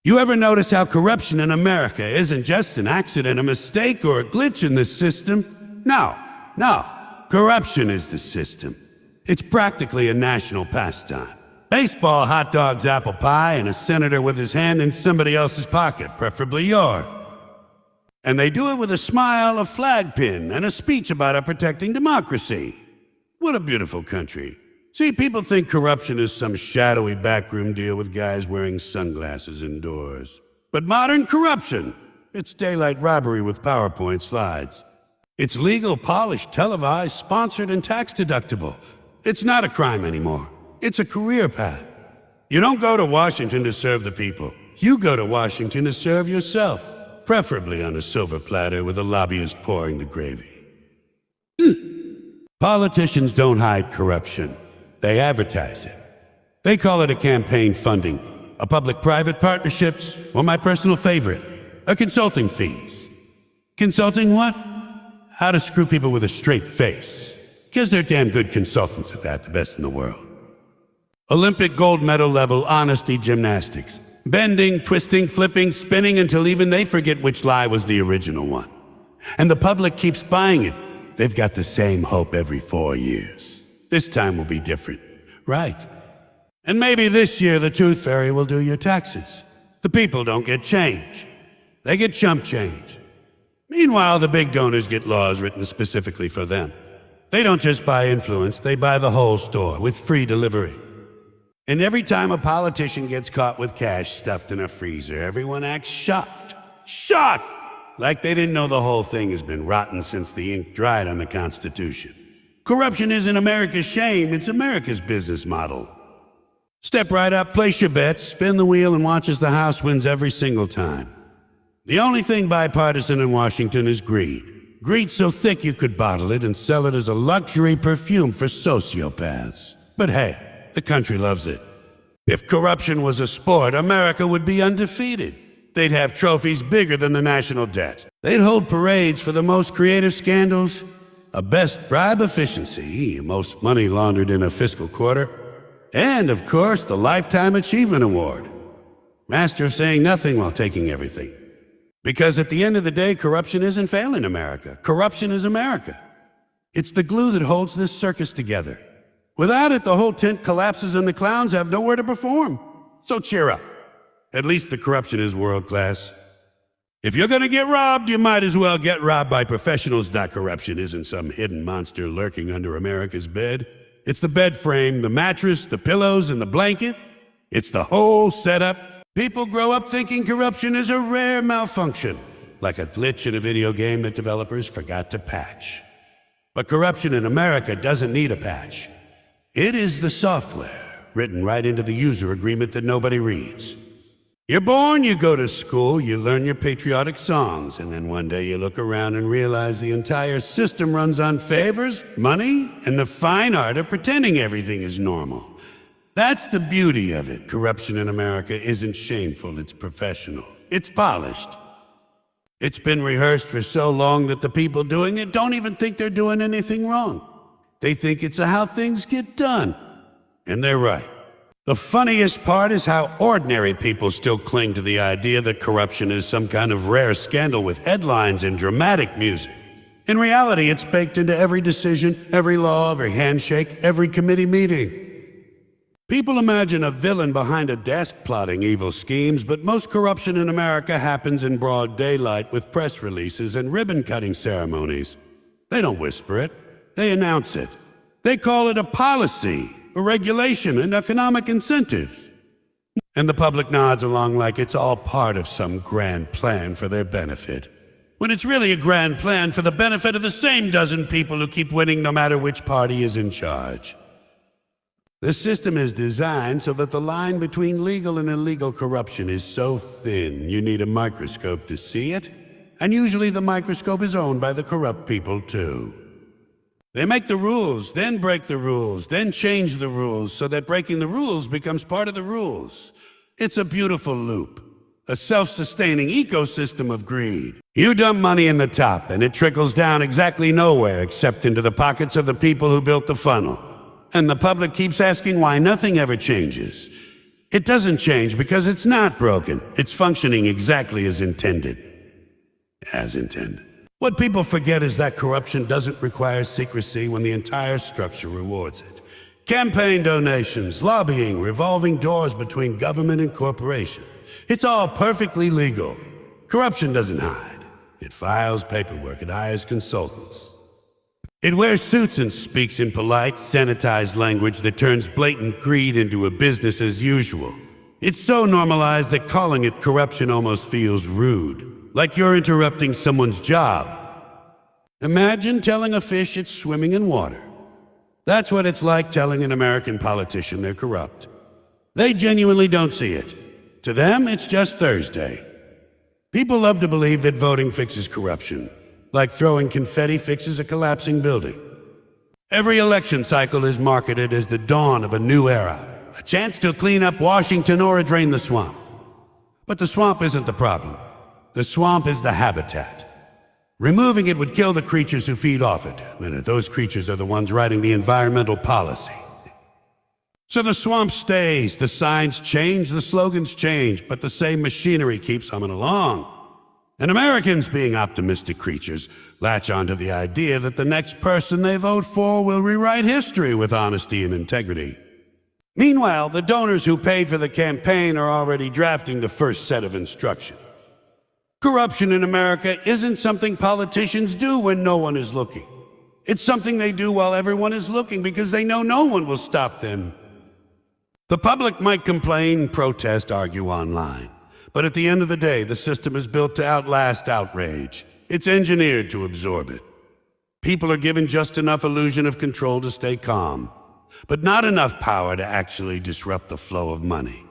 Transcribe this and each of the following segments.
You ever notice how corruption in America isn't just an accident, a mistake, or a glitch in the system? No. Corruption is the system. It's practically a national pastime. Baseball, hot dogs, apple pie, and a senator with his hand in somebody else's pocket, preferably yours. And they do it with a smile, a flag pin, and a speech about protecting democracy. What a beautiful country. See, people think corruption is some shadowy backroom deal with guys wearing sunglasses indoors. But modern corruption, it's daylight robbery with PowerPoint slides. It's legal, polished, televised, sponsored, and tax deductible. It's not a crime anymore. It's a career path. You don't go to Washington to serve the people. You go to Washington to serve yourself, preferably on a silver platter with a lobbyist pouring the gravy. Politicians don't hide corruption. They advertise it. They call it a campaign funding, a public-private partnerships, or my personal favorite, a consulting fees. Consulting what? How to screw people with a straight face. Because they're damn good consultants at that, the best in the world. Olympic gold medal level honesty gymnastics. Bending, twisting, flipping, spinning until even they forget which lie was the original one. And the public keeps buying it. They've got the same hope every 4 years. This time will be different, right? And maybe this year the Tooth Fairy will do your taxes. The people don't get change. They get chump change. Meanwhile, the big donors get laws written specifically for them. They don't just buy influence, they buy the whole store with free delivery. And every time a politician gets caught with cash stuffed in a freezer, everyone acts shocked. Shocked! Like they didn't know the whole thing has been rotten since the ink dried on the Constitution. Corruption isn't America's shame, it's America's business model. Step right up, place your bets, spin the wheel, and watch as the House wins every single time. The only thing bipartisan in Washington is greed. Greed so thick you could bottle it and sell it as a luxury perfume for sociopaths. But hey, the country loves it. If corruption was a sport, America would be undefeated. They'd have trophies bigger than the national debt. They'd hold parades for the most creative scandals, a best bribe efficiency, most money laundered in a fiscal quarter, and, of course, the Lifetime Achievement Award. Master of saying nothing while taking everything. Because at the end of the day, corruption isn't failing America. Corruption is America. It's the glue that holds this circus together. Without it, the whole tent collapses and the clowns have nowhere to perform. So cheer up. At least the corruption is world class. If you're gonna get robbed, you might as well get robbed by professionals. Corruption isn't some hidden monster lurking under America's bed. It's the bed frame, the mattress, the pillows, and the blanket. It's the whole setup. People grow up thinking corruption is a rare malfunction, like a glitch in a video game that developers forgot to patch. But corruption in America doesn't need a patch. It is the software written right into the user agreement that nobody reads. You're born, you go to school, you learn your patriotic songs, and then one day you look around and realize the entire system runs on favors, money, and the fine art of pretending everything is normal. That's the beauty of it. Corruption in America isn't shameful, it's professional. It's polished. It's been rehearsed for so long that the people doing it don't even think they're doing anything wrong. They think it's how things get done. And they're right. The funniest part is how ordinary people still cling to the idea that corruption is some kind of rare scandal with headlines and dramatic music. In reality, it's baked into every decision, every law, every handshake, every committee meeting. People imagine a villain behind a desk plotting evil schemes, but most corruption in America happens in broad daylight with press releases and ribbon-cutting ceremonies. They don't whisper it, they announce it. They call it a policy, a regulation, and economic incentives. And the public nods along like it's all part of some grand plan for their benefit, when it's really a grand plan for the benefit of the same dozen people who keep winning no matter which party is in charge. The system is designed so that the line between legal and illegal corruption is so thin you need a microscope to see it, and usually the microscope is owned by the corrupt people too. They make the rules, then break the rules, then change the rules so that breaking the rules becomes part of the rules. It's a beautiful loop, a self-sustaining ecosystem of greed. You dump money in the top and it trickles down exactly nowhere except into the pockets of the people who built the funnel. And the public keeps asking why nothing ever changes. It doesn't change because it's not broken. It's functioning exactly as intended. As intended. What people forget is that corruption doesn't require secrecy when the entire structure rewards it. Campaign donations, lobbying, revolving doors between government and corporation. It's all perfectly legal. Corruption doesn't hide. It files paperwork. It hires consultants. It wears suits and speaks in polite, sanitized language that turns blatant greed into a business as usual. It's so normalized that calling it corruption almost feels rude, like you're interrupting someone's job. Imagine telling a fish it's swimming in water. That's what it's like telling an American politician they're corrupt. They genuinely don't see it. To them, it's just Thursday. People love to believe that voting fixes corruption, like throwing confetti fixes a collapsing building. Every election cycle is marketed as the dawn of a new era, a chance to clean up Washington or drain the swamp. But the swamp isn't the problem. The swamp is the habitat. Removing it would kill the creatures who feed off it, and those creatures are the ones writing the environmental policy. So the swamp stays, the signs change, the slogans change, but the same machinery keeps humming along. And Americans, being optimistic creatures, latch onto the idea that the next person they vote for will rewrite history with honesty and integrity. Meanwhile, the donors who paid for the campaign are already drafting the first set of instructions. Corruption in America isn't something politicians do when no one is looking. It's something they do while everyone is looking because they know no one will stop them. The public might complain, protest, argue online. But at the end of the day, the system is built to outlast outrage. It's engineered to absorb it. People are given just enough illusion of control to stay calm, but not enough power to actually disrupt the flow of money.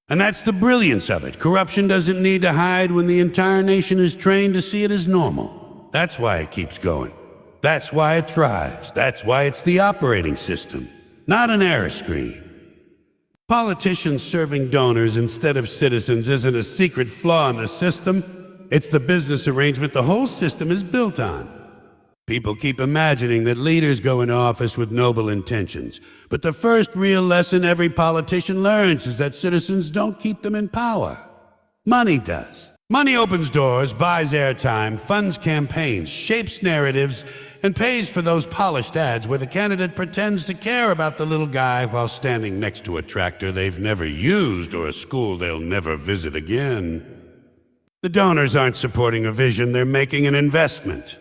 And that's the brilliance of it. Corruption doesn't need to hide when the entire nation is trained to see it as normal. That's why it keeps going. That's why it thrives. That's why it's the operating system, not an error screen. Politicians serving donors instead of citizens isn't a secret flaw in the system. It's the business arrangement the whole system is built on. People keep imagining that leaders go into office with noble intentions. But the first real lesson every politician learns is that citizens don't keep them in power. Money does. Money opens doors, buys airtime, funds campaigns, shapes narratives, and pays for those polished ads where the candidate pretends to care about the little guy while standing next to a tractor they've never used or a school they'll never visit again. The donors aren't supporting a vision, they're making an investment.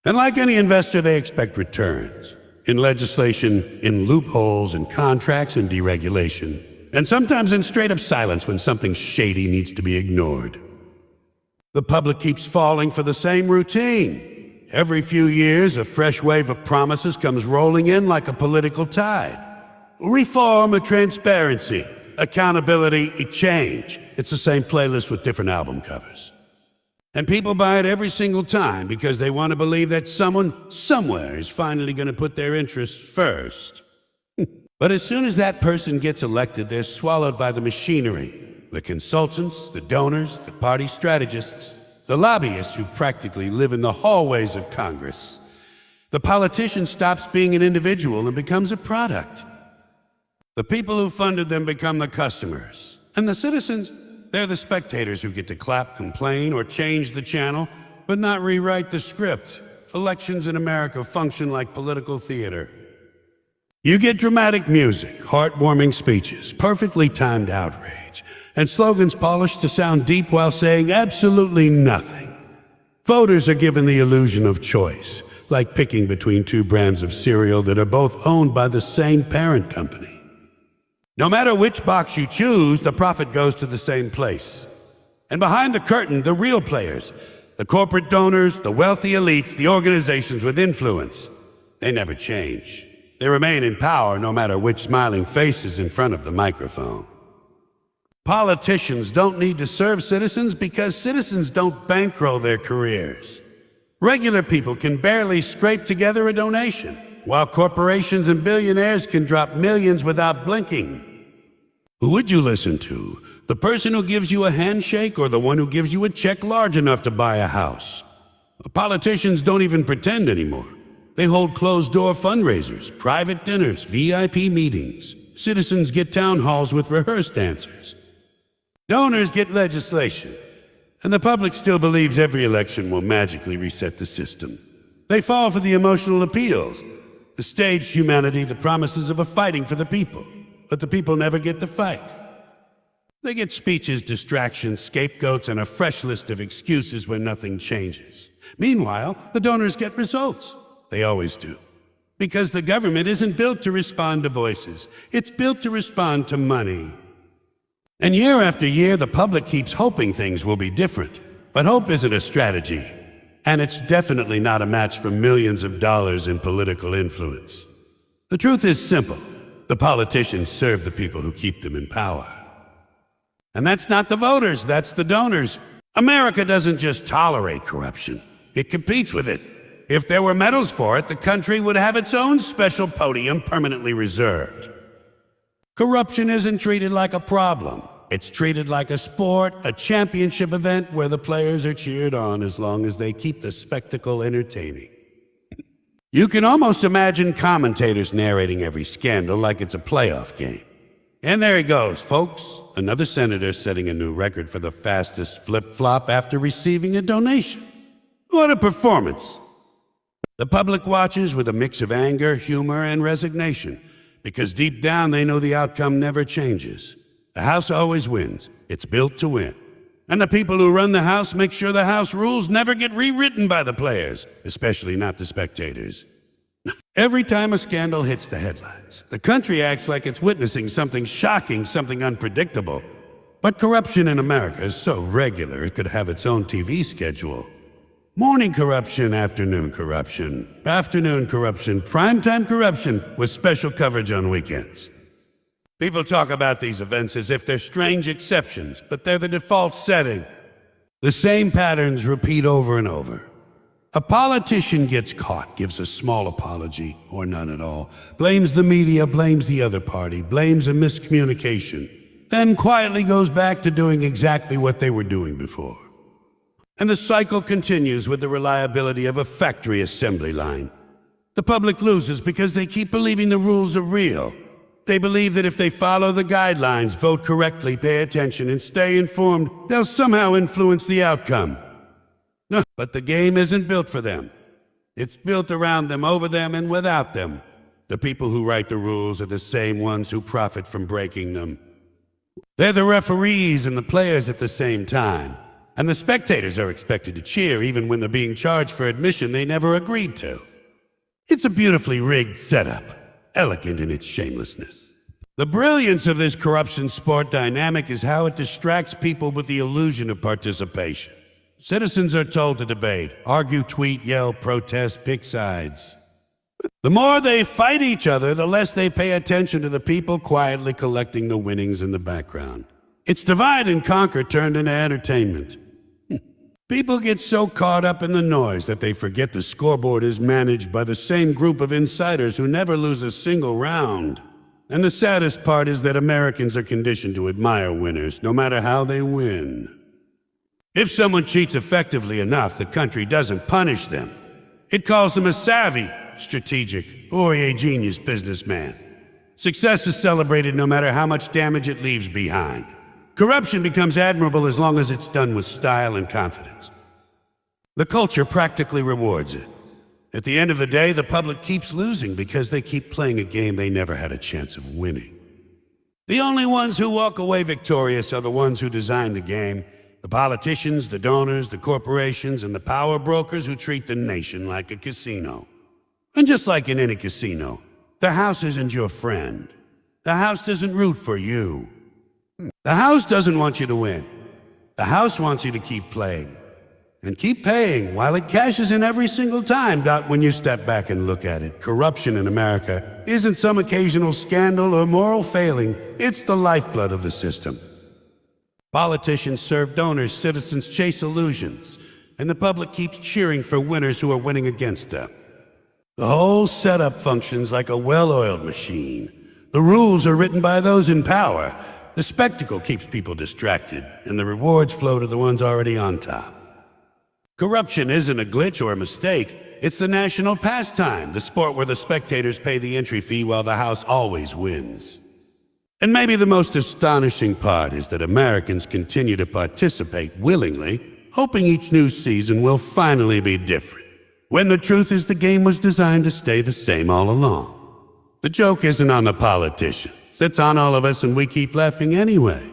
And like any investor, they expect returns. In legislation, in loopholes, in contracts, in deregulation. And sometimes in straight-up silence when something shady needs to be ignored. The public keeps falling for the same routine. Every few years, a fresh wave of promises comes rolling in like a political tide. Reform or transparency, accountability, change. It's the same playlist with different album covers. And people buy it every single time because they want to believe that someone, somewhere, is finally going to put their interests first. But as soon as that person gets elected, they're swallowed by the machinery. The consultants, the donors, the party strategists, the lobbyists who practically live in the hallways of Congress. The politician stops being an individual and becomes a product. The people who funded them become the customers. And the citizens, they're the spectators who get to clap, complain, or change the channel, but not rewrite the script. Elections in America function like political theater. You get dramatic music, heartwarming speeches, perfectly timed outrage, and slogans polished to sound deep while saying absolutely nothing. Voters are given the illusion of choice, like picking between two brands of cereal that are both owned by the same parent company. No matter which box you choose, the profit goes to the same place. And behind the curtain, the real players, the corporate donors, the wealthy elites, the organizations with influence, they never change. They remain in power no matter which smiling face is in front of the microphone. Politicians don't need to serve citizens because citizens don't bankroll their careers. Regular people can barely scrape together a donation, while corporations and billionaires can drop millions without blinking. Who would you listen to? The person who gives you a handshake or the one who gives you a check large enough to buy a house? Politicians don't even pretend anymore. They hold closed-door fundraisers, private dinners, VIP meetings, Citizens get town halls with rehearsed answers. Donors get legislation. And the public still believes every election will magically reset the system. They fall for the emotional appeals, the staged humanity, the promises of a fighting for the people. But the people never get to fight. They get speeches, distractions, scapegoats, and a fresh list of excuses when nothing changes. Meanwhile, the donors get results. They always do. Because the government isn't built to respond to voices. It's built to respond to money. And year after year, the public keeps hoping things will be different. But hope isn't a strategy. And it's definitely not a match for millions of dollars in political influence. The truth is simple. The politicians serve the people who keep them in power. And that's not the voters, that's the donors. America doesn't just tolerate corruption, it competes with it. If there were medals for it, the country would have its own special podium permanently reserved. Corruption isn't treated like a problem. It's treated like a sport, a championship event where the players are cheered on as long as they keep the spectacle entertaining. You can almost imagine commentators narrating every scandal like it's a playoff game. And there he goes, folks. Another senator setting a new record for the fastest flip-flop after receiving a donation. What a performance! The public watches with a mix of anger, humor, and resignation, because deep down they know the outcome never changes. The House always wins. It's built to win. And the people who run the House make sure the House rules never get rewritten by the players, especially not the spectators. Every time a scandal hits the headlines, the country acts like it's witnessing something shocking, something unpredictable. But corruption in America is so regular it could have its own TV schedule. Morning corruption, afternoon corruption, primetime corruption with special coverage on weekends. People talk about these events as if they're strange exceptions, but they're the default setting. The same patterns repeat over and over. A politician gets caught, gives a small apology, or none at all, blames the media, blames the other party, blames a miscommunication, then quietly goes back to doing exactly what they were doing before. And the cycle continues with the reliability of a factory assembly line. The public loses because they keep believing the rules are real. They believe that if they follow the guidelines, vote correctly, pay attention, and stay informed, they'll somehow influence the outcome. No, but the game isn't built for them. It's built around them, over them, and without them. The people who write the rules are the same ones who profit from breaking them. They're the referees and the players at the same time. And the spectators are expected to cheer even when they're being charged for admission they never agreed to. It's a beautifully rigged setup, elegant in its shamelessness. The brilliance of this corruption sport dynamic is how it distracts people with the illusion of participation. Citizens are told to debate, argue, tweet, yell, protest, pick sides. The more they fight each other, the less they pay attention to the people quietly collecting the winnings in the background. It's divide and conquer turned into entertainment. People get so caught up in the noise that they forget the scoreboard is managed by the same group of insiders who never lose a single round. And the saddest part is that Americans are conditioned to admire winners, no matter how they win. If someone cheats effectively enough, the country doesn't punish them. It calls them a savvy, strategic, or a genius businessman. Success is celebrated no matter how much damage it leaves behind. Corruption becomes admirable as long as it's done with style and confidence. The culture practically rewards it. At the end of the day, the public keeps losing because they keep playing a game they never had a chance of winning. The only ones who walk away victorious are the ones who design the game. The politicians, the donors, the corporations, and the power brokers who treat the nation like a casino. And just like in any casino, the House isn't your friend. The House doesn't root for you. The House doesn't want you to win. The House wants you to keep playing. And keep paying while it cashes in every single time. When you step back and look at it, corruption in America isn't some occasional scandal or moral failing. It's the lifeblood of the system. Politicians serve donors, citizens chase illusions, and the public keeps cheering for winners who are winning against them. The whole setup functions like a well-oiled machine. The rules are written by those in power. The spectacle keeps people distracted, and the rewards flow to the ones already on top. Corruption isn't a glitch or a mistake. It's the national pastime, the sport where the spectators pay the entry fee while the House always wins. And maybe the most astonishing part is that Americans continue to participate willingly, hoping each new season will finally be different, when the truth is the game was designed to stay the same all along. The joke isn't on the politicians, it's on all of us, and we keep laughing anyway.